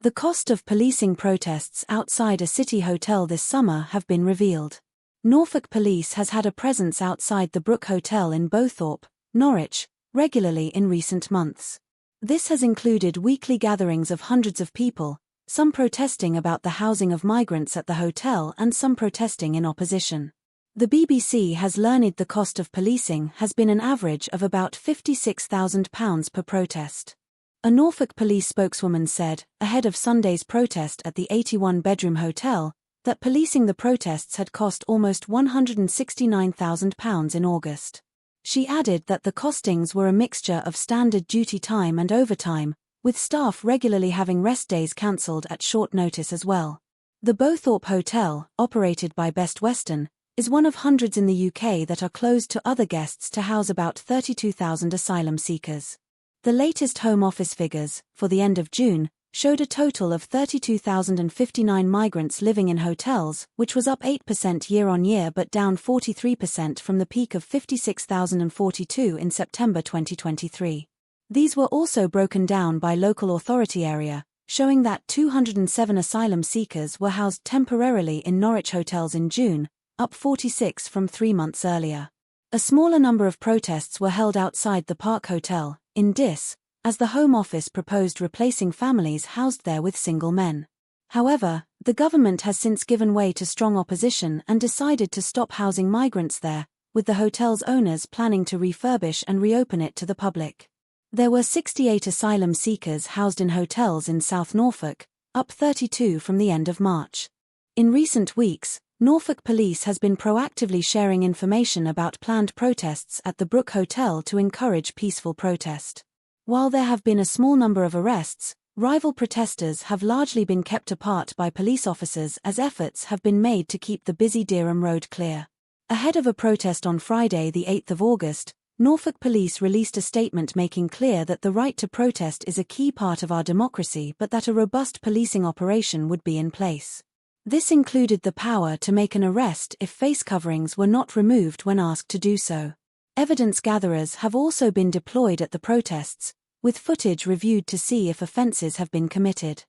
The cost of policing protests outside a city hotel this summer have been revealed. Norfolk Police has had a presence outside the Brook Hotel in Bowthorpe, Norwich, regularly in recent months. This has included weekly gatherings of hundreds of people, some protesting about the housing of migrants at the hotel and some protesting in opposition. The BBC has learned the cost of policing has been an average of about £56,000 per protest. A Norfolk police spokeswoman said, ahead of Sunday's protest at the 81-bedroom hotel, that policing the protests had cost almost £169,000 in August. She added that the costings were a mixture of standard duty time and overtime, with staff regularly having rest days cancelled at short notice as well. The Bowthorpe Hotel, operated by Best Western, is one of hundreds in the UK that are closed to other guests to house about 32,000 asylum seekers. The latest Home Office figures, for the end of June, showed a total of 32,059 migrants living in hotels, which was up 8% year-on-year but down 43% from the peak of 56,042 in September 2023. These were also broken down by local authority area, showing that 207 asylum seekers were housed temporarily in Norwich hotels in June, up 46 from 3 months earlier. A smaller number of protests were held outside the Park Hotel, in Diss, as the Home Office proposed replacing families housed there with single men. However, the government has since given way to strong opposition and decided to stop housing migrants there, with the hotel's owners planning to refurbish and reopen it to the public. There were 68 asylum seekers housed in hotels in South Norfolk, up 32 from the end of March. In recent weeks, Norfolk Police has been proactively sharing information about planned protests at the Brook Hotel to encourage peaceful protest. While there have been a small number of arrests, rival protesters have largely been kept apart by police officers as efforts have been made to keep the busy Dereham Road clear. Ahead of a protest on Friday, the 8th of August, Norfolk Police released a statement making clear that the right to protest is a key part of our democracy but that a robust policing operation would be in place. This included the power to make an arrest if face coverings were not removed when asked to do so. Evidence gatherers have also been deployed at the protests, with footage reviewed to see if offences have been committed.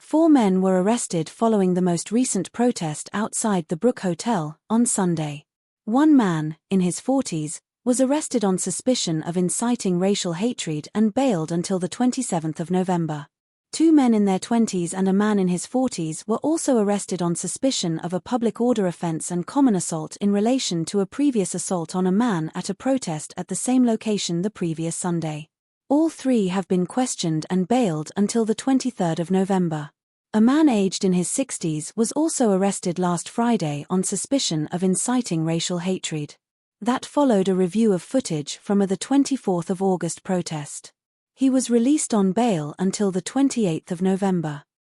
4 men were arrested following the most recent protest outside the Brook Hotel on Sunday. One man, in his 40s, was arrested on suspicion of inciting racial hatred and bailed until the 27th of November. 2 men in their 20s and a man in his 40s were also arrested on suspicion of a public order offence and common assault in relation to a previous assault on a man at a protest at the same location the previous Sunday. All 3 have been questioned and bailed until the 23rd of November. A man aged in his 60s was also arrested last Friday on suspicion of inciting racial hatred. That followed a review of footage from the 24th of August protest. He was released on bail until the 28th of November.